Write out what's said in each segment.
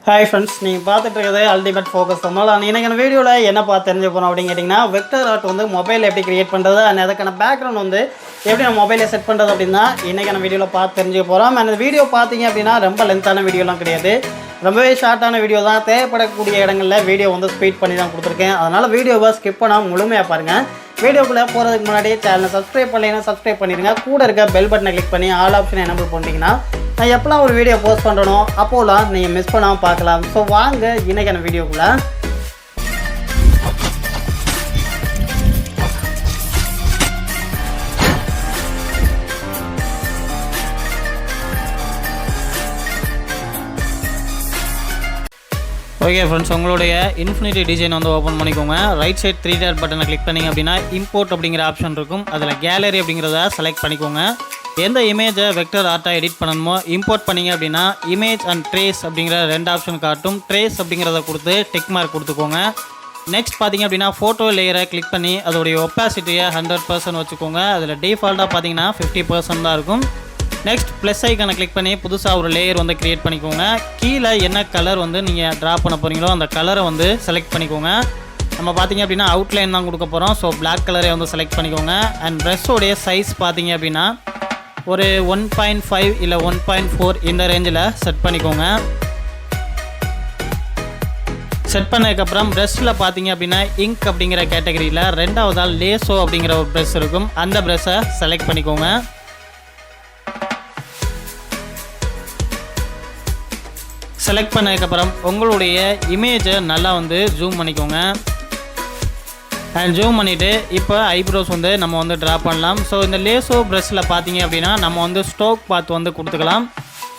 Hi friends, நீங்கள் பார்த்துட்டு இருக்கிறது அல்டிமேட் ஃபோக்கஸ் தமிழ். இன்றைக்கான வீடியோவில் என்ன பார்த்து தெரிஞ்சு போகிறோம் அப்படின்னு கேட்டிங்கன்னா, வெக்டர் ஆர்ட் வந்து மொபைல் எப்படி கிரியேட் பண்ணுறது அண்ட் அதுக்கான பேக்ரவுண்ட் வந்து எப்படி நம்ம மொபைலில் செட் பண்ணுறது அப்படின்னா இன்றைக்கான வீடியோவில் பார்த்து தெரிஞ்சுக்க போகிறோம். அந்த வீடியோ பார்த்தீங்க அப்படின்னா ரொம்ப லென்த்தான வீடியோலாம் கிடையாது, ரொம்பவே ஷார்ட்டான வீடியோ தான். தேவைப்படக்கூடிய இடங்களில் வீடியோ வந்து ஸ்பீட் பண்ணி தான் கொடுத்துருக்கேன். அதனால் வீடியோவை ஸ்கிப் பண்ணாமல் முழுமையாக பாருங்கள். வீடியோக்குள்ளே போகிறதுக்கு முன்னாடி சேனலை சப்ஸ்கிரைப் பண்ணலைன்னா சப்ஸ்கிரைப் பண்ணிடுங்க. கூட இருக்க பெல் பட்டனை கிளிக் பண்ணி ஆல் ஆப்ஷனை எனபிள் பண்ணிட்டீங்கன்னா நான் எப்போலாம் ஒரு வீடியோ போஸ்ட் பண்ணுறனோ அப்போலாம் நீங்கள் மிஸ் பண்ணாமல் பார்க்கலாம். ஸோ வாங்க இன்றைக்கான வீடியோக்குள்ளே. ஓகே ஃப்ரெண்ட்ஸ், உங்களுடைய இன்ஃபினிட்டி டிசைன் வந்து ஓப்பன் பண்ணிக்கோங்க. ரைட் சைட் 3 டாட் பட்டனை கிளிக் பண்ணிங்க அப்படின்னா இம்போர்ட் அப்படிங்கிற ஆப்ஷன் இருக்கும். அதில் கேலரி அப்படிங்கிறத செலக்ட் பண்ணிக்கோங்க. எந்த இமேஜை வெக்டர் ஆர்ட்டாக எடிட் பண்ணணுமோ இம்போர்ட் பண்ணிங்க அப்படின்னா இமேஜ் அண்ட் ட்ரேஸ் அப்படிங்கிற 2 ஆப்ஷன் காட்டும். ட்ரேஸ் அப்படிங்கிறத கொடுத்து டிக் மார்க் கொடுத்துக்கோங்க. நெக்ஸ்ட் பார்த்திங்க அப்படின்னா ஃபோட்டோ லேயரை கிளிக் பண்ணி அதோடைய ஒப்பாசிட்டியை 100% வச்சுக்கோங்க. அதில் டிஃபால்ட்டாக பார்த்தீங்கன்னா 50% தான் இருக்கும். நெக்ஸ்ட் ப்ளஸ் ஐக்கானை கிளிக் பண்ணி புதுசாக ஒரு லேயர் வந்து க்ரியேட் பண்ணிக்கோங்க. கீழே என்ன கலர் வந்து நீங்கள் ட்ரா பண்ண போகிறீங்களோ அந்த கலரை வந்து செலக்ட் பண்ணிக்கோங்க. நம்ம பார்த்திங்க அப்படின்னா அவுட்லைன் தான் கொடுக்க போகிறோம். ஸோ பிளாக் கலரை வந்து செலக்ட் பண்ணிக்கோங்க. அண்ட் ப்ரெஷ்ஷோடைய சைஸ் பார்த்திங்க அப்படின்னா ஒரு 1.5 இல்லை 1.4 இந்த ரேஞ்சில் செட் பண்ணிக்கோங்க. செட் பண்ணதுக்கப்புறம் ப்ரெஷ்ஷில் பார்த்தீங்க அப்படின்னா இங்க் அப்படிங்கிற கேட்டகரியில் 2வதாக லேசோ அப்படிங்கிற ஒரு ப்ரெஷ் இருக்கும். அந்த ப்ரெஷ்ஷை செலக்ட் பண்ணிக்கோங்க. செலக்ட் பண்ணதுக்கப்புறம் உங்களுடைய இமேஜை நல்லா வந்து ஜூம் பண்ணிக்கோங்க. அண்ட் ஜூம் பண்ணிவிட்டு இப்போ ஐப்ரோஸ் வந்து நம்ம வந்து ட்ரா பண்ணலாம். ஸோ இந்த லேசோ ப்ரெஷ்ஷில் பார்த்தீங்க அப்படின்னா நம்ம வந்து ஸ்ட்ரோக் பார்த்து வந்து கொடுத்துக்கலாம்.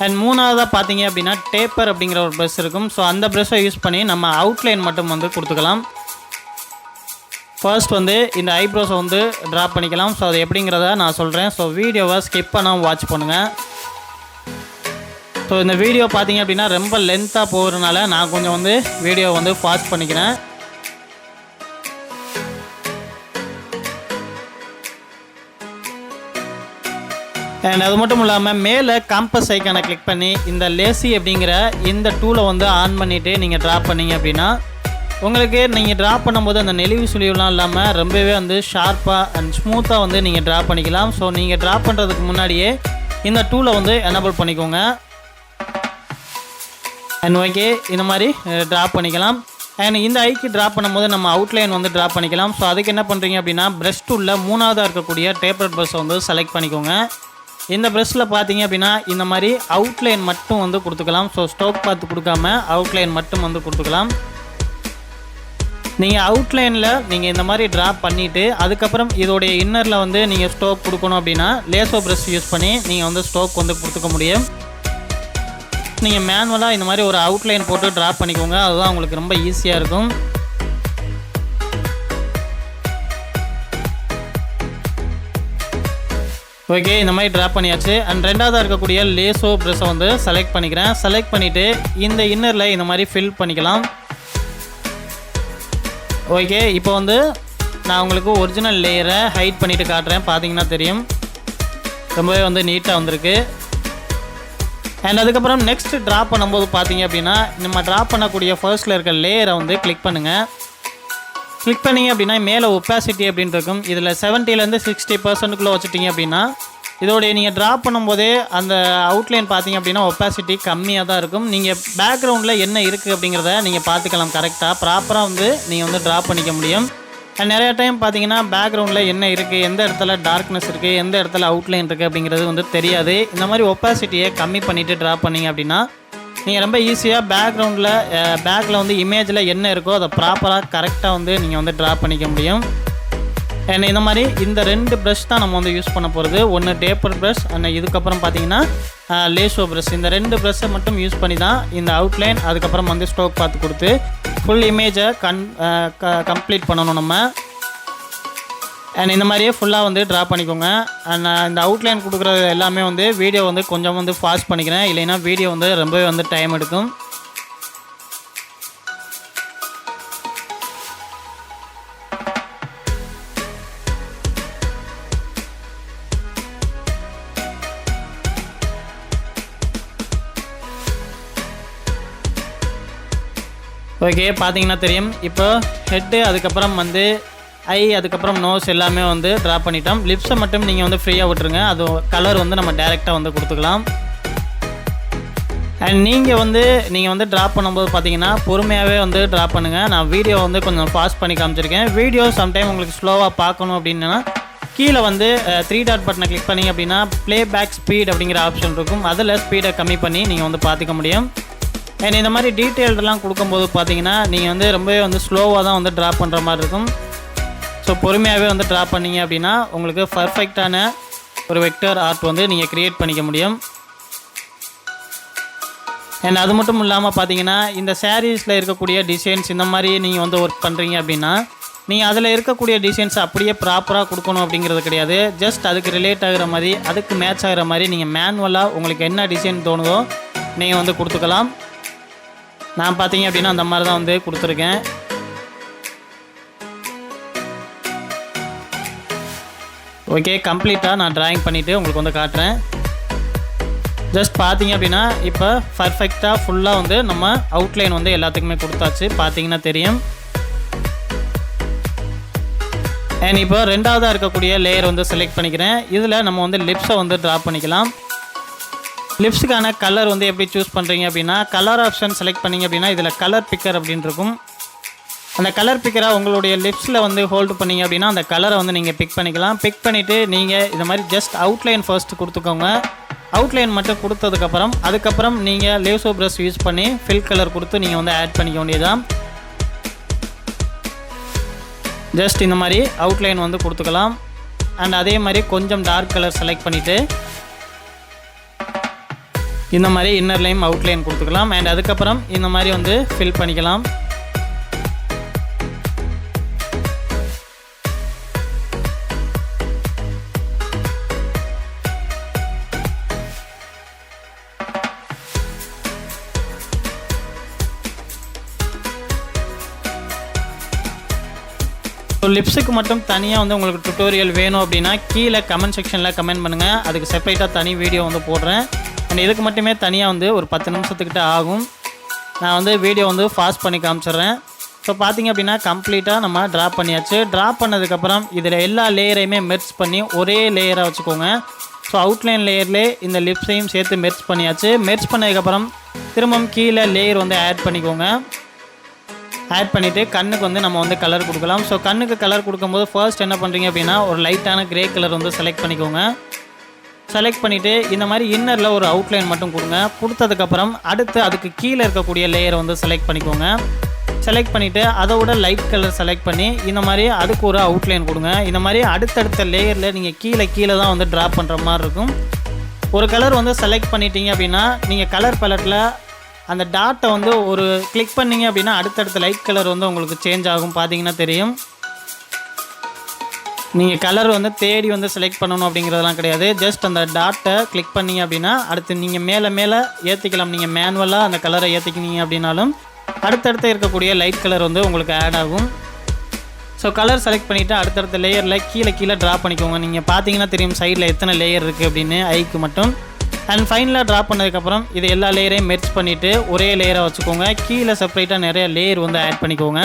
அண்ட் 3வதாக பார்த்தீங்க அப்படின்னா டேப்பர் அப்படிங்கிற ஒரு ப்ரெஷ் இருக்கும். ஸோ அந்த ப்ரெஷ்ஷை யூஸ் பண்ணி நம்ம அவுட்லைன் மட்டும் வந்து கொடுத்துக்கலாம். ஃபர்ஸ்ட் வந்து இந்த ஐப்ரோஸை வந்து ட்ரா பண்ணிக்கலாம். ஸோ அது எப்படிங்கிறத நான் சொல்கிறேன். ஸோ வீடியோவை ஸ்கிப் பண்ணாமல் வாட்ச் பண்ணுங்கள். ஸோ இந்த வீடியோ பார்த்தீங்க அப்படின்னா ரொம்ப லென்த்தாக போகிறதுனால நான் கொஞ்சம் வந்து வீடியோ வந்து ஃபாஸ்ட் பண்ணிக்கிறேன். அண்ட் அது மட்டும் இல்லாமல் மேலே காம்பஸ் ஐக்கானை கிளிக் பண்ணி இந்த லேசி அப்படிங்கிற இந்த டூலை வந்து ஆன் பண்ணிவிட்டு நீங்கள் ட்ரா பண்ணிங்க அப்படின்னா உங்களுக்கு நீங்கள் ட்ரா பண்ணும்போது அந்த நெளிவு சுழிவுலாம் இல்லாமல் ரொம்பவே வந்து ஷார்ப்பாக அண்ட் ஸ்மூத்தாக வந்து நீங்கள் ட்ரா பண்ணிக்கலாம். ஸோ நீங்கள் ட்ரா பண்ணுறதுக்கு முன்னாடியே இந்த டூலை வந்து எனபிள் பண்ணிக்கோங்க. அண்ட் ஓகே, இந்த மாதிரி ட்ரா பண்ணிக்கலாம். அண்ட் இந்த ஐக்கு ட்ரா பண்ணும்போது நம்ம அவுட்லைன் வந்து ட்ரா பண்ணிக்கலாம். ஸோ அதுக்கு என்ன பண்ணுறீங்க அப்படின்னா ப்ரெஷ் டூலில் 3வதாக இருக்கக்கூடிய டேப்பர் ப்ரெஷ்ஷை வந்து செலக்ட் பண்ணிக்கோங்க. இந்த ப்ரெஷ்ஷில் பார்த்தீங்க அப்படின்னா இந்த மாதிரி அவுட்லைன் மட்டும் வந்து கொடுத்துக்கலாம். ஸோ ஸ்ட்ரோக் பார்த்து கொடுக்காம அவுட்லைன் மட்டும் வந்து கொடுத்துக்கலாம். நீங்கள் அவுட்லைனில் நீங்கள் இந்த மாதிரி ட்ரா பண்ணிவிட்டு அதுக்கப்புறம் இதோடைய இன்னரில் வந்து நீங்கள் ஸ்ட்ரோக் கொடுக்கணும் அப்படின்னா லேசோ ப்ரெஷ் யூஸ் பண்ணி நீங்கள் வந்து ஸ்ட்ரோக் வந்து கொடுத்துக்க முடியும். நீங்கள் மேனுவலாக இந்த மாதிரி ஒரு அவுட்லைன் போட்டு ட்ரா பண்ணிக்கோங்க. அதுதான் உங்களுக்கு ரொம்ப ஈஸியாக இருக்கும். ஓகே, இந்த மாதிரி ட்ரா பண்ணியாச்சு. அண்ட் 2வதாக இருக்கக்கூடிய லேசோ ப்ரெஷ்ஷை வந்து செலக்ட் பண்ணிக்கிறேன். செலக்ட் பண்ணிவிட்டு இந்த இன்னரில் இந்த மாதிரி ஃபில் பண்ணிக்கலாம். ஓகே, இப்போ வந்து நான் உங்களுக்கு ஒரிஜினல் லேயரை ஹைட் பண்ணிவிட்டு காட்டுறேன். பார்த்தீங்கன்னா தெரியும், ரொம்பவே வந்து நீட்டாக வந்திருக்கு. அண்ட் அதுக்கப்புறம் நெக்ஸ்ட் ட்ரா பண்ணும்போது பார்த்தீங்க அப்படின்னா நம்ம ட்ரா பண்ணக்கூடிய ஃபர்ஸ்ட்டில் இருக்க லேயரை வந்து கிளிக் பண்ணுங்கள். கிளிக் பண்ணிங்க அப்படின்னா மேலே ஒப்பாசிட்டி அப்படின்னு இருக்கும். இதில் 70லேருந்து 60% வச்சுட்டிங்க அப்படின்னா இதோடைய நீங்கள் ட்ரா பண்ணும்போதே அந்த அவுட்லைன் பார்த்தீங்க அப்படின்னா ஒப்பாசிட்டி கம்மியாக தான் இருக்கும். நீங்கள் பேக்ரவுண்டில் என்ன இருக்குது அப்படிங்கிறத நீங்கள் பார்த்துக்கலாம். கரெக்டாக ப்ராப்பராக வந்து நீங்கள் வந்து ட்ரா பண்ணிக்க முடியும். நிறையா டைம் பார்த்தீங்கன்னா பேக்ரவுண்டில் என்ன இருக்குது, எந்த இடத்துல டார்க்னஸ் இருக்குது, எந்த இடத்துல அவுட்லைன் இருக்குது அப்படிங்கிறது வந்து தெரியாது. இந்த மாதிரி ஒப்பாசிட்டியை கம்மி பண்ணிவிட்டு ட்ரா பண்ணிங்க அப்படின்னா நீங்கள் ரொம்ப ஈஸியாக பேக்கில் வந்து இமேஜில் என்ன இருக்கோ அதை ப்ராப்பராக கரெக்டாக வந்து நீங்கள் வந்து ட்ரா பண்ணிக்க முடியும். அண்ட் இந்த மாதிரி இந்த 2 ப்ரஷ் தான் நம்ம வந்து யூஸ் பண்ண போகிறது. ஒன்று டேப்பர் ப்ரஷ் அண்ட் இதுக்கப்புறம் பார்த்தீங்கன்னா லேசோ ப்ரஷ். இந்த 2 ப்ரஷ்ஷை மட்டும் யூஸ் பண்ணி தான் இந்த அவுட்லைன் அதுக்கப்புறம் வந்து ஸ்ட்ரோக் பார்த்து கொடுத்து ஃபுல் இமேஜை கம்ப்ளீட் பண்ணணும் நம்ம. அண்ட் இந்த மாதிரியே ஃபுல்லாக வந்து ட்ரா பண்ணிக்கோங்க. அண்ட் இந்த அவுட்லைன் கொடுக்குறது எல்லாமே வந்து வீடியோ வந்து கொஞ்சம் வந்து ஃபாஸ்ட் பண்ணிக்கிறேன், இல்லைன்னா வீடியோ வந்து ரொம்பவே வந்து டைம் எடுக்கும். ஓகே, பார்த்தீங்கன்னா தெரியும். இப்போ ஹெட்டு, அதுக்கப்புறம் வந்து ஐ, அதுக்கப்புறம் நோஸ் எல்லாமே வந்து ட்ரா பண்ணிட்டோம். லிப்ஸை மட்டும் நீங்கள் வந்து ஃப்ரீயாக விட்டுருங்க. அது கலர் வந்து நம்ம டேரெக்டாக வந்து கொடுத்துக்கலாம். அண்ட் நீங்கள் வந்து ட்ரா பண்ணும்போது பார்த்தீங்கன்னா பொறுமையாகவே வந்து ட்ரா பண்ணுங்கள். நான் வீடியோ வந்து கொஞ்சம் ஃபாஸ்ட் பண்ணி காமிச்சிருக்கேன். வீடியோ சம்டைம் உங்களுக்கு ஸ்லோவாக பார்க்கணும் அப்படின்னா கீழே வந்து 3 டாட் பட்டனை கிளிக் பண்ணிங்க அப்படின்னா ப்ளே பேக் ஸ்பீட் அப்படிங்கிற ஆப்ஷன் இருக்கும். அதில் ஸ்பீடை கம்மி பண்ணி நீங்கள் வந்து பார்த்துக்க முடியும். அண்ட் இந்த மாதிரி டீட்டெயில்டெல்லாம் கொடுக்கும்போது பார்த்தீங்கன்னா நீங்கள் வந்து ரொம்பவே வந்து ஸ்லோவாக தான் வந்து ட்ரா பண்ணுற மாதிரி இருக்கும். ஸோ பொறுமையாகவே வந்து ட்ரா பண்ணிங்க அப்படின்னா உங்களுக்கு பர்ஃபெக்டான ஒரு வெக்டர் ஆர்ட் வந்து நீங்கள் க்ரியேட் பண்ணிக்க முடியும். அண்ட் அது மட்டும் இல்லாமல் பார்த்தீங்கன்னா இந்த சாரீஸில் இருக்கக்கூடிய டிசைன்ஸ் இந்த மாதிரி நீங்கள் வந்து ஒர்க் பண்ணுறீங்க அப்படின்னா நீங்கள் அதில் இருக்கக்கூடிய டிசைன்ஸ் அப்படியே ப்ராப்பராக கொடுக்கணும் அப்படிங்கிறது கிடையாது. ஜஸ்ட் அதுக்கு ரிலேட் ஆகிற மாதிரி, அதுக்கு மேட்ச் ஆகிற மாதிரி நீங்கள் மேனுவலாக உங்களுக்கு என்ன டிசைன் தோணுதோ நீங்கள் வந்து கொடுத்துக்கலாம். நான் பார்த்தீங்க அப்படின்னா அந்த மாதிரி தான் வந்து கொடுத்துருக்கேன். ஓகே, கம்ப்ளீட்டாக நான் ட்ராயிங் பண்ணிவிட்டு உங்களுக்கு வந்து காட்டுறேன். ஜஸ்ட் பார்த்தீங்க அப்படின்னா இப்போ பர்ஃபெக்டாக ஃபுல்லாக வந்து நம்ம அவுட்லைன் வந்து எல்லாத்துக்குமே கொடுத்தாச்சு. பார்த்தீங்கன்னா தெரியும். அண்ட் இப்போ ரெண்டாவதாக இருக்கக்கூடிய லேயர் வந்து செலக்ட் பண்ணிக்கிறேன். இதில் நம்ம வந்து லிப்ஸை வந்து ட்ரா பண்ணிக்கலாம். லிப்ஸுக்கான கலர் வந்து எப்படி சூஸ் பண்ணுறீங்க அப்படின்னா கலர் ஆப்ஷன் செலக்ட் பண்ணிங்க அப்படின்னா இதில் கலர் பிக்கர் அப்படின்னு இருக்கும். அந்த கலர் பிக்கரை உங்களுடைய லிப்ஸில் வந்து ஹோல்டு பண்ணிங்க அப்படின்னா அந்த கலரை வந்து நீங்கள் பிக் பண்ணிக்கலாம். பிக் பண்ணிவிட்டு நீங்கள் இந்த மாதிரி ஜஸ்ட் அவுட்லைன் ஃபர்ஸ்ட் கொடுத்துக்கோங்க. அவுட்லைன் மட்டும் அதுக்கப்புறம் நீங்கள் லேசோ ப்ரஷ் யூஸ் பண்ணி ஃபில் கலர் கொடுத்து நீங்கள் வந்து ஆட் பண்ணிக்க வேண்டியதான். ஜஸ்ட் இந்த மாதிரி அவுட்லைன் வந்து கொடுத்துக்கலாம். அண்ட் அதே மாதிரி கொஞ்சம் டார்க் கலர் செலக்ட் பண்ணிவிட்டு இந்த மாதிரி இன்னர்லையும் அவுட்லைன் கொடுத்துக்கலாம். அண்ட் அதுக்கப்புறம் இந்த மாதிரி வந்து ஃபில் பண்ணிக்கலாம். ஸோ லிப்ஸுக்கு மட்டும் தனியாக வந்து உங்களுக்கு டுட்டோரியல் வேணும் அப்படின்னா கீழே கமெண்ட் செக்ஷனில் கமெண்ட் பண்ணுங்கள். அதுக்கு செப்பரேட்டாக தனி வீடியோ வந்து போடுறேன். அண்ட் இதுக்கு மட்டுமே தனியாக வந்து ஒரு 10 நிமிஷத்துக்கிட்ட ஆகும். நான் வந்து வீடியோ வந்து ஃபாஸ்ட் பண்ணி காமிச்சிட்றேன். ஸோ பார்த்திங்க அப்படின்னா கம்ப்ளீட்டாக நம்ம ட்ரா பண்ணியாச்சு. ட்ரா பண்ணதுக்கப்புறம் இதில் எல்லா லேயரையுமே மெர்ஜ் பண்ணி ஒரே லேயராக வச்சுக்கோங்க. ஸோ அவுட்லைன் லேயர்லேயே இந்த லிப்ஸையும் சேர்த்து மெர்ஜ் பண்ணியாச்சு. மெர்ஜ் பண்ணதுக்கப்புறம் திரும்பவும் கீழே லேயர் வந்து ஆட் பண்ணிக்கோங்க. ஆட் பண்ணிவிட்டு கண்ணுக்கு வந்து நம்ம வந்து கலர் கொடுக்கலாம். ஸோ கண்ணுக்கு கலர் கொடுக்கும்போது ஃபர்ஸ்ட் என்ன பண்ணுறீங்க அப்படின்னா ஒரு லைட்டான கிரே கலர் வந்து செலக்ட் பண்ணிக்கோங்க. செலக்ட் பண்ணிவிட்டு இந்த மாதிரி இன்னரில் ஒரு அவுட்லைன் மட்டும் கொடுங்க. கொடுத்ததுக்கப்புறம் அடுத்து அதுக்கு கீழே இருக்கக்கூடிய லேயரை வந்து செலக்ட் பண்ணிக்கோங்க. செலக்ட் பண்ணிவிட்டு அதோட லைட் கலர் செலக்ட் பண்ணி இந்த மாதிரி அதுக்கு ஒரு அவுட்லைன் கொடுங்க. இந்த மாதிரி அடுத்தடுத்த லேயரில் நீங்கள் கீழே தான் வந்து ட்ரா பண்ணுற மாதிரி இருக்கும். ஒரு கலர் வந்து செலக்ட் பண்ணிட்டீங்க அப்படின்னா நீங்கள் கலர் பேலட்டில் அந்த டாட்டை வந்து ஒரு கிளிக் பண்ணிங்க அப்படின்னா அடுத்தடுத்த லைட் கலர் வந்து உங்களுக்கு சேஞ்ச் ஆகும். பார்த்தீங்கன்னா தெரியும். நீங்கள் கலர் வந்து தேடி வந்து செலக்ட் பண்ணணும் அப்படிங்கிறதெல்லாம் கிடையாது. ஜஸ்ட் அந்த டாட்டை கிளிக் பண்ணிங்க அப்படின்னா அடுத்து நீங்கள் மேலே ஏற்றிக்கலாம். நீங்கள் மேனுவலாக அந்த கலரை ஏற்றிக்கினீங்க அப்படின்னாலும் அடுத்தடுத்து இருக்கக்கூடிய லைட் கலர் வந்து உங்களுக்கு ஆட் ஆகும். ஸோ கலர் செலக்ட் பண்ணிவிட்டு அடுத்தடுத்த லேயரில் கீழே ட்ரா பண்ணிக்கோங்க. நீங்கள் பார்த்தீங்கன்னா தெரியும் சைடில் எத்தனை லேயர் இருக்குது அப்படின்னு ஐக்கு மட்டும். அண்ட் ஃபைனலாக ட்ரா பண்ணதுக்கப்புறம் இது எல்லா லேயரையும் மெர்ஜ் பண்ணிவிட்டு ஒரே லேயராக வச்சுக்கோங்க. கீழே செப்பரேட்டாக நிறைய லேயர் வந்து ஆட் பண்ணிக்கோங்க.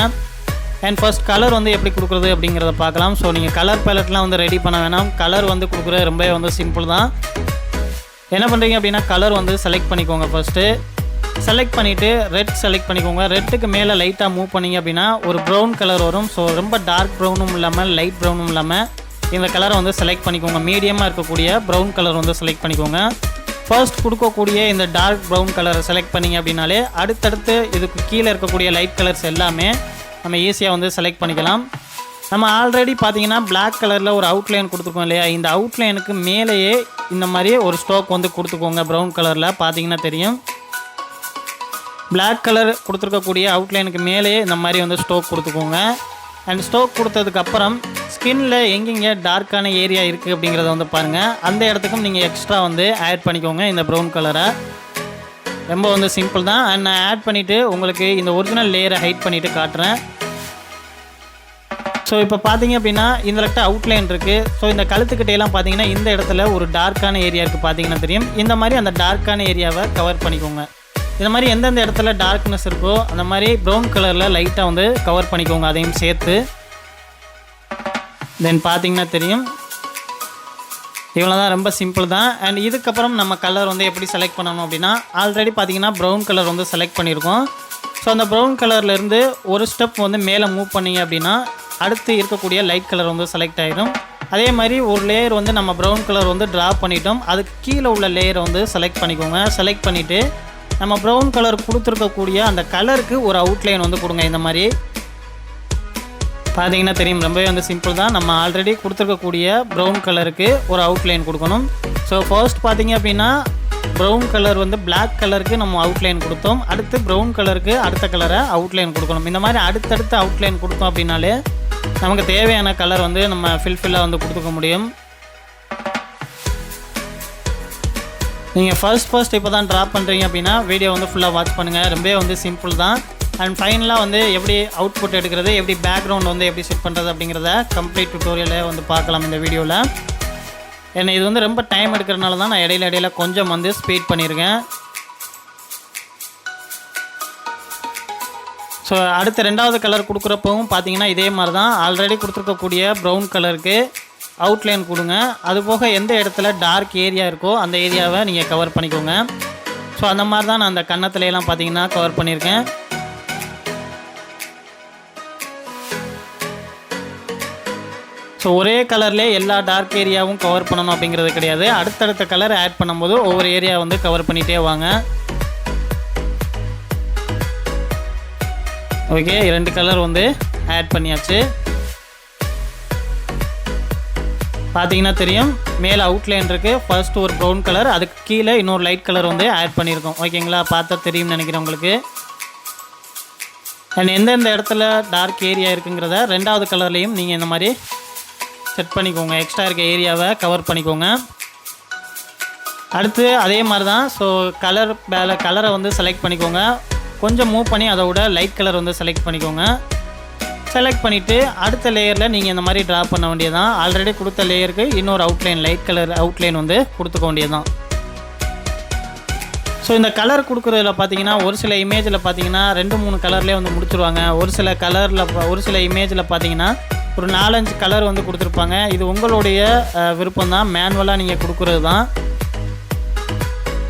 அண்ட் ஃபர்ஸ்ட் கலர் வந்து எப்படி கொடுக்குறது அப்படிங்கிறத பார்க்கலாம். ஸோ நீங்கள் கலர் பேலட்லாம் வந்து ரெடி பண்ண வேணாம். கலர் வந்து கொடுக்குறது ரொம்பவே வந்து சிம்பிள் தான். என்ன பண்ணுறீங்க அப்படின்னா கலர் வந்து செலக்ட் பண்ணிக்கோங்க. ஃபர்ஸ்ட்டு செலக்ட் பண்ணிவிட்டு ரெட் செலக்ட் பண்ணிக்கோங்க. ரெட்டுக்கு மேலே லைட்டாக மூவ் பண்ணிங்க அப்படின்னா ஒரு ப்ரௌன் கலர் வரும். ஸோ ரொம்ப டார்க் ப்ரௌனும் இல்லாமல் லைட் ப்ரௌனும் இல்லாமல் இந்த கலரை வந்து செலக்ட் பண்ணிக்கோங்க. மீடியமாக இருக்கக்கூடிய ப்ரௌன் கலர் வந்து செலக்ட் பண்ணிக்கோங்க. ஃபர்ஸ்ட் கொடுக்கக்கூடிய இந்த டார்க் ப்ரௌன் கலரை செலக்ட் பண்ணிங்க அப்படின்னாலே அடுத்தடுத்து இதுக்கு கீழே இருக்கக்கூடிய லைட் கலர்ஸ் எல்லாமே நம்ம ஈஸியாக வந்து செலக்ட் பண்ணிக்கலாம். நம்ம ஆல்ரெடி பார்த்தீங்கன்னா பிளாக் கலரில் ஒரு அவுட்லைன் கொடுத்துருக்கோம் இல்லையா, இந்த அவுட்லைனுக்கு மேலேயே இந்த மாதிரி ஒரு ஸ்ட்ரோக் வந்து கொடுத்துக்கோங்க. ப்ரௌன் கலரில் பார்த்தீங்கன்னா தெரியும். பிளாக் கலர் கொடுத்துருக்கக்கூடிய அவுட்லைனுக்கு மேலேயே இந்த மாதிரி வந்து ஸ்ட்ரோக் கொடுத்துக்கோங்க. அண்ட் ஸ்ட்ரோக் கொடுத்ததுக்கப்புறம் ஸ்கின்னில் எங்கெங்கே டார்க்கான ஏரியா இருக்குது அப்படிங்கிறத வந்து பாருங்கள். அந்த இடத்துக்கும் நீங்கள் எக்ஸ்ட்ரா வந்து ஆட் பண்ணிக்கோங்க இந்த ப்ரௌன் கலரை. ரொம்ப வந்து சிம்பிள் தான். அண்ட் நான் ஆட் பண்ணிவிட்டு உங்களுக்கு இந்த ஒரிஜினல் லேயரை ஹைட் பண்ணிவிட்டு காட்டுறேன். ஸோ இப்போ பார்த்தீங்க அப்படின்னா இந்த லெஃப்ட் அவுட்லைன் இருக்குது. ஸோ இந்த கழுத்துக்கிட்டையெல்லாம் பார்த்தீங்கன்னா இந்த இடத்துல ஒரு டார்க்கான ஏரியா இருக்குது. பார்த்தீங்கன்னா தெரியும். இந்த மாதிரி அந்த டார்க்கான ஏரியாவை கவர் பண்ணிக்கோங்க. இந்த மாதிரி எந்தெந்த இடத்துல டார்க்னஸ் இருக்கோ அந்த மாதிரி ப்ரௌன் கலரில் லைட்டாக வந்து கவர் பண்ணிக்கோங்க, அதையும் சேர்த்து. தென் பார்த்தீங்கன்னா தெரியும், இவ்வளோ தான், ரொம்ப சிம்பிள் தான். அண்ட் இதுக்கப்புறம் நம்ம கலர் வந்து எப்படி செலக்ட் பண்ணணும் அப்படின்னா, ஆல்ரெடி பார்த்தீங்கன்னா ப்ரௌன் கலர் வந்து செலக்ட் பண்ணியிருக்கோம். ஸோ அந்த ப்ரௌன் கலர்லேருந்து ஒரு ஸ்டெப் வந்து மேலே மூவ் பண்ணிங்க அப்படின்னா அடுத்து இருக்கக்கூடிய லைட் கலர் வந்து செலக்ட் ஆகிடும். அதே மாதிரி ஒரு லேயர் வந்து நம்ம ப்ரௌன் கலர் வந்து ட்ரா பண்ணிட்டோம், அதுக்கு கீழே உள்ள லேயரை வந்து செலக்ட் பண்ணிக்கோங்க. செலக்ட் பண்ணிவிட்டு நம்ம ப்ரௌன் கலர் கொடுத்துருக்கக்கூடிய அந்த கலருக்கு ஒரு அவுட்லைன் வந்து கொடுங்க. இந்த மாதிரி பார்த்தீங்கன்னா தெரியும், ரொம்பவே வந்து சிம்பிள் தான். நம்ம ஆல்ரெடி கொடுத்துருக்கக்கூடிய ப்ரௌன் கலருக்கு ஒரு அவுட்லைன் கொடுக்கணும். ஸோ ஃபர்ஸ்ட் பார்த்தீங்க அப்படின்னா ப்ரௌன் கலர் வந்து பிளாக் கலருக்கு நம்ம அவுட்லைன் கொடுத்தோம், அடுத்து ப்ரௌன் கலருக்கு அடுத்த கலரை அவுட்லைன் கொடுக்கணும். இந்த மாதிரி அடுத்தடுத்து அவுட்லைன் கொடுத்தோம் அப்படின்னாலே நமக்கு தேவையான கலர் வந்து நம்ம ஃபில்லாக வந்து கொடுத்துக்க முடியும். நீங்கள் ஃபர்ஸ்ட் இப்போ தான் ட்ரா பண்ணுறீங்க அப்படின்னா வீடியோ வந்து ஃபுல்லாக வாட்ச் பண்ணுங்கள், ரொம்பவே வந்து சிம்பிள் தான். அண்ட் ஃபைனலாக வந்து எப்படி அவுட்புட் எடுக்கிறது, எப்படி பேக்ரவுண்ட் வந்து எப்படி செட் பண்ணுறது அப்படிங்கிறத கம்ப்ளீட் டுட்டோரியலை வந்து பார்க்கலாம் இந்த வீடியோவில். ஏன்னா இது வந்து ரொம்ப டைம் எடுக்கிறதுனால தான் நான் இடையில கொஞ்சம் வந்து ஸ்பீட் பண்ணியிருக்கேன். ஸோ அடுத்த ரெண்டாவது கலர் கொடுக்குறப்பவும் பார்த்தீங்கன்னா இதே மாதிரி தான், ஆல்ரெடி கொடுத்துருக்கக்கூடிய ப்ரௌன் கலருக்கு அவுட்லைன் கொடுங்க. அதுபோக எந்த இடத்துல டார்க் ஏரியா இருக்கோ அந்த ஏரியாவை நீங்கள் கவர் பண்ணிக்கோங்க. ஸோ அந்த மாதிரி தான் நான் அந்த கன்னத்துலையெல்லாம் பார்த்தீங்கன்னா கவர் பண்ணியிருக்கேன். ஸோ ஒரே கலர்லேயே எல்லா டார்க் ஏரியாவும் கவர் பண்ணணும் அப்படிங்கிறது கிடையாது, அடுத்தடுத்த கலர் ஆட் பண்ணும்போது ஒவ்வொரு ஏரியா வந்து கவர் பண்ணிகிட்டே வாங்க. ஓகே, 2 கலர் வந்து ஆட் பண்ணியாச்சு. பார்த்தீங்கன்னா தெரியும், மேலே அவுட்லைன் இருக்குது, ஃபர்ஸ்ட் ஒரு ப்ரௌன் கலர், அதுக்கு கீழே இன்னொரு லைட் கலர் வந்து ஆட் பண்ணியிருக்கோம். ஓகேங்களா, பார்த்தா தெரியும்னு நினைக்கிறேன் உங்களுக்கு. அண்ட் எந்தெந்த இடத்துல டார்க் ஏரியா இருக்குங்கிறத ரெண்டாவது கலர்லேயும் நீங்கள் இந்த மாதிரி செட் பண்ணிக்கோங்க, எக்ஸ்ட்ரா இருக்க ஏரியாவை கவர் பண்ணிக்கோங்க. அடுத்து அதே மாதிரி தான். ஸோ கலரை வந்து செலக்ட் பண்ணிக்கோங்க, கொஞ்சம் மூவ் பண்ணி அதோட லைட் கலர் வந்து செலக்ட் பண்ணிக்கோங்க. செலக்ட் பண்ணிவிட்டு அடுத்த லேயரில் நீங்கள் இந்த மாதிரி ட்ரா பண்ண வேண்டியதான். ஆல்ரெடி கொடுத்த லேயருக்கு இன்னொரு அவுட்லைன், லைட் கலர் அவுட்லைன் வந்து கொடுத்துக்க வேண்டியதான். ஸோ இந்த கலர் கொடுக்குறதுல பார்த்தீங்கன்னா ஒரு சில இமேஜில் பார்த்தீங்கன்னா 2-3 கலர்லேயே வந்து முடிச்சுருவாங்க. ஒரு சில இமேஜில் பார்த்தீங்கன்னா ஒரு 4-5 கலர் வந்து கொடுத்துருப்பாங்க. இது உங்களுடைய விருப்பம் தான், மேனுவலாக நீங்கள் கொடுக்குறது தான்.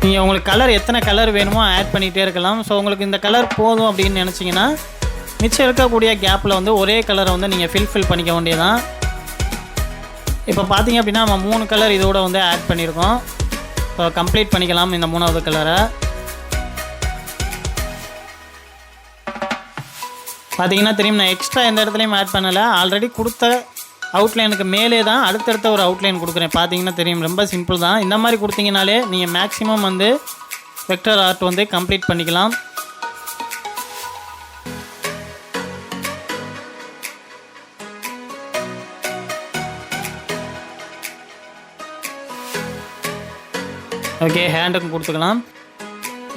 நீங்கள் உங்களுக்கு கலர் எத்தனை கலர் வேணுமோ ஆட் பண்ணிகிட்டே இருக்கலாம். ஸோ உங்களுக்கு இந்த கலர் போதும் அப்படின்னு நினச்சிங்கன்னா மிச்சம் இருக்கக்கூடிய கேப்பில் வந்து ஒரே கலரை வந்து நீங்கள் ஃபில் பண்ணிக்க வேண்டியதான். இப்போ பார்த்தீங்க அப்படின்னா நம்ம 3 கலர் இதோட வந்து ஆட் பண்ணியிருக்கோம். ஸோ கம்ப்ளீட் பண்ணிக்கலாம் இந்த 3வது கலரை. பார்த்தீங்கன்னா தெரியும், நான் எக்ஸ்ட்ரா எந்த இடத்துலையும் ஆட் பண்ணலை, ஆல்ரெடி கொடுத்த அவுட்லைனுக்கு மேலே தான் அடுத்தடுத்த ஒரு அவுட்லைன் கொடுக்குறேன். பார்த்தீங்கன்னா தெரியும், ரொம்ப சிம்பிள் தான். இந்த மாதிரி கொடுத்தீங்கனாலே நீங்கள் மேக்ஸிமம் வந்து வெக்டர் ஆர்ட் வந்து கம்ப்ளீட் பண்ணிக்கலாம். ஓகே, ஹேண்டுக்கும் கொடுத்துக்கலாம்.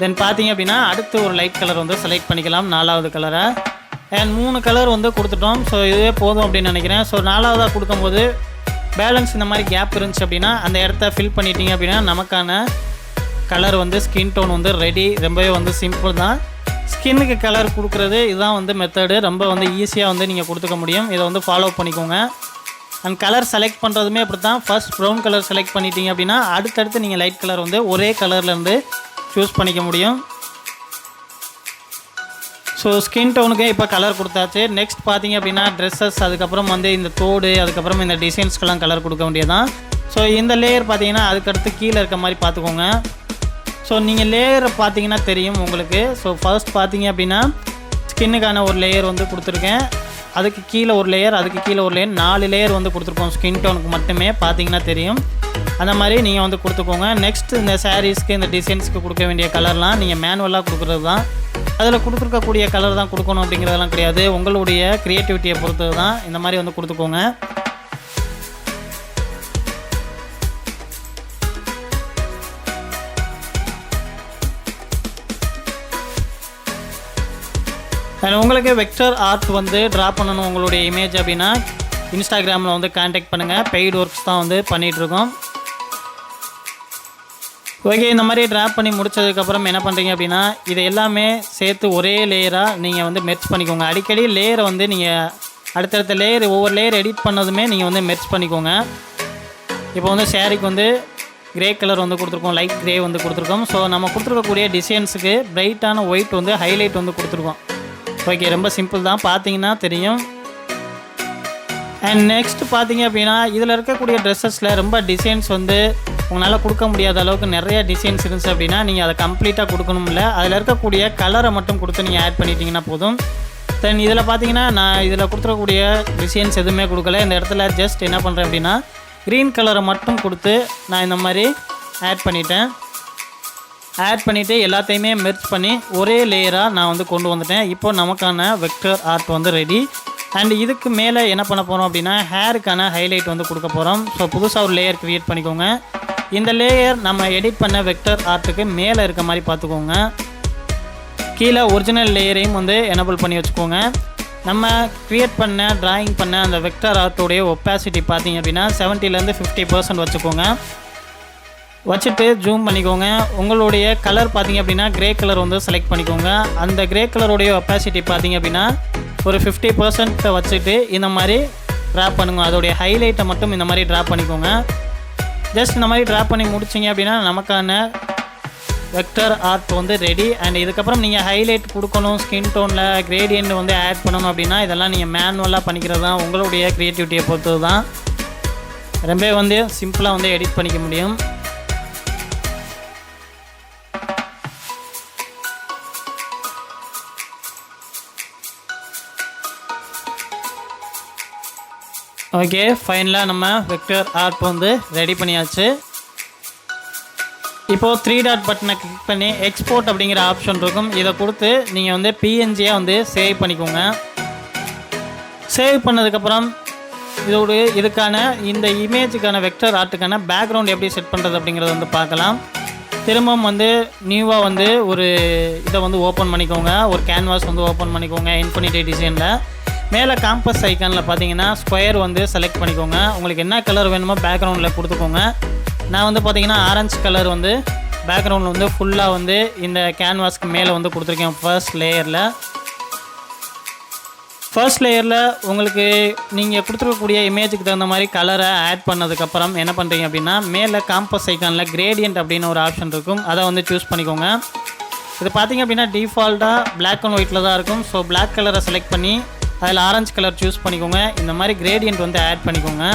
தென் பார்த்தீங்க அப்படின்னா அடுத்து ஒரு லைட் கலர் வந்து செலக்ட் பண்ணிக்கலாம், 4வது கலரை. அண்ட் 3 கலர் வந்து கொடுத்துட்டோம். ஸோ இதுவே போதும் அப்படின்னு நினைக்கிறேன். ஸோ 4வதாக கொடுக்கும்போது பேலன்ஸ் இந்த மாதிரி கேப் இருந்துச்சு அப்படின்னா அந்த இடத்த ஃபில் பண்ணிட்டீங்க அப்படின்னா நமக்கான கலர் வந்து ஸ்கின் டோன் வந்து ரெடி. ரொம்பவே வந்து சிம்பிள் தான். ஸ்கின்னுக்கு கலர் கொடுக்குறது இதுதான் வந்து மெத்தடு, ரொம்ப வந்து ஈஸியாக வந்து நீங்கள் கொடுத்துக்க முடியும். இதை வந்து ஃபாலோ பண்ணிக்கோங்க. அண்ட் கலர் செலக்ட் பண்ணுறதுமே அப்படி தான். ஃபர்ஸ்ட் ப்ரௌன் கலர் செலக்ட் பண்ணிட்டீங்க அப்படின்னா அடுத்தடுத்து நீங்கள் லைட் கலர் வந்து ஒரே கலர்லேருந்து சூஸ் பண்ணிக்க முடியும். ஸோ ஸ்கின் டோனுக்கு இப்போ கலர் கொடுத்தாச்சு. நெக்ஸ்ட் பார்த்தீங்க அப்படின்னா ட்ரெஸ்ஸஸ், அதுக்கப்புறம் வந்து இந்த தோடு, அதுக்கப்புறம் இந்த டிசைன்ஸ்க்கெல்லாம் கலர் கொடுக்க வேண்டியதான். ஸோ இந்த லேயர் பார்த்தீங்கன்னா அதுக்கடுத்து கீழே இருக்க மாதிரி பார்த்துக்கோங்க. ஸோ நீங்கள் லேயரை பார்த்தீங்கன்னா தெரியும் உங்களுக்கு. ஸோ ஃபர்ஸ்ட் பார்த்தீங்க அப்படின்னா ஸ்கின்னுக்கான ஒரு லேயர் வந்து கொடுத்துருக்கேன், அதுக்கு கீழே ஒரு லேயர், அதுக்கு கீழே ஒரு லேயர், 4 லேயர் வந்து கொடுத்துருக்கோம் ஸ்கின் டோனுக்கு மட்டுமே. பார்த்தீங்கன்னா தெரியும், அந்த மாதிரி நீங்கள் வந்து கொடுத்துக்கோங்க. நெக்ஸ்ட் இந்த சாரீஸ்க்கு இந்த டிசைன்ஸ்க்கு கொடுக்க வேண்டிய கலர்லாம் நீங்கள் மேனுவலாக கொடுக்குறது தான். அதில் கொடுத்துருக்கக்கூடிய கலர் தான் கொடுக்கணும் அப்படிங்கிறதெல்லாம் கிடையாது, உங்களுடைய க்ரியேட்டிவிட்டியை பொறுத்தது தான். இந்த மாதிரி வந்து கொடுத்துக்கோங்க. உங்களுக்கு வெக்டர் ஆர்ட் வந்து ட்ரா பண்ணணும் உங்களுடைய இமேஜ் அப்படின்னா இன்ஸ்டாகிராமில் வந்து கான்டாக்ட் பண்ணுங்கள். பெய்டு ஒர்க்ஸ் தான் வந்து பண்ணிகிட்ருக்கோம். ஓகே, இந்த மாதிரி ட்ராப் பண்ணி முடிச்சதுக்கப்புறம் என்ன பண்ணுறீங்க அப்படின்னா, இதை எல்லாமே சேர்த்து ஒரே லேயராக நீங்கள் வந்து மெர்ஜ் பண்ணிக்கோங்க. அடிக்கடி லேயரை வந்து நீங்கள் அடுத்தடுத்த லேயர் ஒவ்வொரு லேயர் எடிட் பண்ணதுமே நீங்கள் வந்து மெர்ஜ் பண்ணிக்கோங்க. இப்போ வந்து சாரீக்கு வந்து கிரே கலர் வந்து கொடுத்துருக்கோம், லைட் கிரே வந்து கொடுத்துருக்கோம். ஸோ நம்ம கொடுத்துருக்கக்கூடிய டிசைன்ஸுக்கு பிரைட்டான ஒயிட் வந்து ஹைலைட் வந்து கொடுத்துருக்கோம். ஓகே, ரொம்ப சிம்பிள் தான், பார்த்தீங்கன்னா தெரியும். அண்ட் நெக்ஸ்ட் பார்த்தீங்க அப்படின்னா, இதில் இருக்கக்கூடிய ட்ரெஸ்ஸஸில் ரொம்ப டிசைன்ஸ் வந்து உங்களால் கொடுக்க முடியாத அளவுக்கு நிறைய டிசைன்ஸ் இருந்துச்சு அப்படின்னா நீங்கள் அதை கம்ப்ளீட்டாக கொடுக்கணும்ல. அதில் இருக்கக்கூடிய கலரை மட்டும் கொடுத்து நீங்கள் ஆட் பண்ணிட்டீங்கன்னா போதும். தென் இதில் பார்த்தீங்கன்னா நான் இதில் கொடுத்துருக்கக்கூடிய டிசைன்ஸ் எதுவுமே கொடுக்கல. இந்த இடத்துல ஜஸ்ட் என்ன பண்ணுறேன் அப்படின்னா க்ரீன் கலரை மட்டும் கொடுத்து நான் இந்த மாதிரி ஆட் பண்ணிவிட்டு எல்லாத்தையுமே மெர்ஜ் பண்ணி ஒரே லேயராக நான் வந்து கொண்டு வந்துட்டேன். இப்போ நமக்கான வெக்டர் ஆர்ட் வந்து ரெடி. அண்ட் இதுக்கு மேலே என்ன பண்ண போகிறோம் அப்படின்னா ஹேருக்கான ஹைலைட் வந்து கொடுக்க போகிறோம். ஸோ புதுசாக ஒரு லேயர் க்ரியேட் பண்ணிக்கோங்க. இந்த லேயர் நம்ம எடிட் பண்ண வெக்டர் ஆர்ட்டுக்கு மேலே இருக்க மாதிரி பார்த்துக்கோங்க. கீழே ஒரிஜினல் லேயரையும் வந்து எனபிள் பண்ணி வச்சுக்கோங்க. நம்ம க்ரியேட் பண்ண ட்ராயிங் பண்ண அந்த வெக்டர் ஆர்ட்டோடைய ஒப்பாசிட்டி பார்த்திங்க அப்படின்னா 70% 50% வச்சுக்கோங்க. வச்சுட்டு ஜூம் பண்ணிக்கோங்க. உங்களுடைய கலர் பார்த்திங்க அப்படின்னா க்ரே கலர் வந்து செலக்ட் பண்ணிக்கோங்க. அந்த க்ரே கலருடைய ஒப்பாசிட்டி பார்த்திங்க அப்படின்னா ஒரு 50% வச்சுட்டு இந்த மாதிரி ட்ராப் பண்ணுங்க. அதோடைய ஹைலைட்டை மட்டும் இந்த மாதிரி ட்ராப் பண்ணிக்கோங்க. ஜஸ்ட் இந்த மாதிரி ட்ராப் பண்ணி முடிச்சிங்க அப்படின்னா நமக்கான வெக்டர் ஆர்ட் வந்து ரெடி. அண்ட் இதுக்கப்புறம் நீங்கள் ஹைலைட் கொடுக்கணும், ஸ்கின் டோனில் கிரேடியன்ட் வந்து ஆட் பண்ணணும் அப்படின்னா இதெல்லாம் நீங்கள் மேனுவலாக பண்ணிக்கிறது தான், உங்களுடைய க்ரியேட்டிவிட்டியை பொறுத்தது தான். ரொம்ப வந்து சிம்பிளாக வந்து எடிட் பண்ணிக்க முடியும். ஓகே, ஃபைனலாக நம்ம வெக்டர் ஆர்ட் வந்து ரெடி பண்ணியாச்சு. இப்போது 3 டாட் பட்டனை கிளிக் பண்ணி எக்ஸ்போர்ட் அப்படிங்கிற ஆப்ஷன் இருக்கும். இதை கொடுத்து நீங்கள் வந்து பிஎன்ஜியாக வந்து சேவ் பண்ணிக்கோங்க. சேவ் பண்ணதுக்கப்புறம் இதுக்கான இந்த இமேஜுக்கான வெக்டர் ஆர்ட்டுக்கான பேக்ரவுண்ட் எப்படி செட் பண்ணுறது அப்படிங்கிறத வந்து பார்க்கலாம். திரும்பவும் வந்து நியூவாக வந்து ஒரு இதை வந்து ஓப்பன் பண்ணிக்கோங்க. ஒரு கேன்வாஸ் வந்து ஓப்பன் பண்ணிக்கோங்க. இன்ஃபினிட்டி டிசைனில் மேலே காம்பஸ் ஐக்கானில் பார்த்தீங்கன்னா ஸ்கொயர் வந்து செலக்ட் பண்ணிக்கோங்க. உங்களுக்கு என்ன கலர் வேணுமோ பேக்ரவுண்டில் கொடுத்துக்கோங்க. நான் வந்து பார்த்தீங்கன்னா ஆரஞ்சு கலர் வந்து பேக்ரவுண்டில் வந்து ஃபுல்லாக வந்து இந்த கேன்வாஸ்க்கு மேலே வந்து கொடுத்துருக்கேன். ஃபர்ஸ்ட் லேயரில் உங்களுக்கு நீங்கள் கொடுத்துருக்கக்கூடிய இமேஜுக்கு தகுந்த மாதிரி கலரை ஆட் பண்ணதுக்கப்புறம் என்ன பண்ணுறீங்க அப்படின்னா மேலே காம்பஸ் ஐக்கானில் கிரேடியன்ட் அப்படின்னு ஒரு ஆப்ஷன் இருக்கும். அதை வந்து சூஸ் பண்ணிக்கோங்க. இது பார்த்திங்க அப்படின்னா டிஃபால்ட்டாக பிளாக் அண்ட் ஒயிட்டில் தான் இருக்கும். ஸோ பிளாக் கலரை செலக்ட் பண்ணி அதில் ஆரஞ்சு கலர் சூஸ் பண்ணிக்கோங்க. இந்த மாதிரி கிரேடியன்ட் வந்து ஆட் பண்ணிக்கோங்க.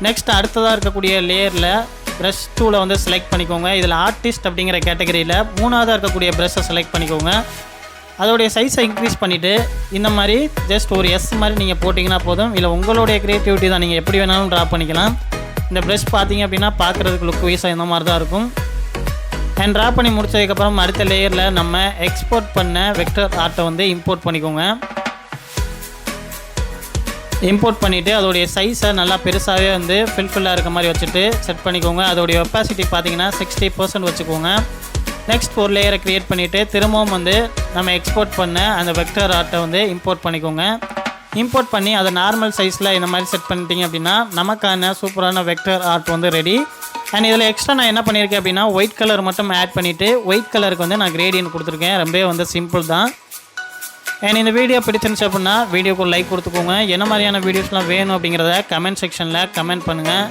நெக்ஸ்ட் அடுத்ததாக இருக்கக்கூடிய லேயரில் ப்ரஷ் டூலை வந்து செலக்ட் பண்ணிக்கோங்க. இதில் ஆர்டிஸ்ட் அப்படிங்கிற கேட்டகரியில் 3ஆவதாக இருக்கக்கூடிய ப்ரஷ்ஷை செலக்ட் பண்ணிக்கோங்க. அதோடைய சைஸை இன்க்ரீஸ் பண்ணிவிட்டு இந்த மாதிரி ஜஸ்ட் ஒரு எஸ் மாதிரி நீங்கள் போட்டிங்கன்னா போதும். இல்லை உங்களுடைய க்ரியேட்டிவிட்டி தான், நீங்கள் எப்படி வேணாலும் ட்ரா பண்ணிக்கலாம். இந்த ப்ரஷ் பார்த்திங்க அப்படின்னா பார்க்குறதுக்கு லுக் வைஸாக இந்த மாதிரி தான் இருக்கும். அண்ட் ட்ரா பண்ணி முடிச்சதுக்கப்புறம் அடுத்த லேயரில் நம்ம எக்ஸ்போர்ட் பண்ண வெக்டர் ஆர்ட்டை வந்து இம்போர்ட் பண்ணிக்கோங்க. இம்போர்ட் பண்ணிவிட்டு அதோடைய சைஸை நல்லா பெருசாகவே வந்து ஃபில்லாக இருக்க மாதிரி வச்சுட்டு செட் பண்ணிக்கோங்க. அதோடைய ஒப்பாசிட்டி பார்த்தீங்கன்னா 60% வச்சுக்கோங்க. நெக்ஸ்ட் ஒரு லேயரை க்ரியேட் பண்ணிவிட்டு திரும்பவும் வந்து நம்ம எக்ஸ்போர்ட் பண்ண அந்த வெக்டர் ஆர்ட்டை வந்து இம்போர்ட் பண்ணிக்கோங்க. இம்போர்ட் பண்ணி அதை நார்மல் சைஸில் இந்த மாதிரி செட் பண்ணிட்டீங்க அப்படின்னா நமக்கான சூப்பரான வெக்டர் ஆர்ட் வந்து ரெடி. அண்ட் இதில் எக்ஸ்ட்ரா நான் என்ன பண்ணியிருக்கேன் அப்படின்னா ஒயிட் கலர் மட்டும் ஆட் பண்ணிவிட்டு ஒயிட் கலருக்கு வந்து நான் கிரேடியன்ட் கொடுத்துருக்கேன். ரொம்பவே வந்து சிம்பிள் தான். அண்ட் இந்த வீடியோ பிடிச்சிருந்துச்சு அப்படின்னா வீடியோக்கு லைக் கொடுத்துக்கோங்க. என்ன மாதிரியான வீடியோஸ்லாம் வேணும் அப்படிங்கிறத கமெண்ட் செக்ஷனில் கமெண்ட் பண்ணுங்கள்.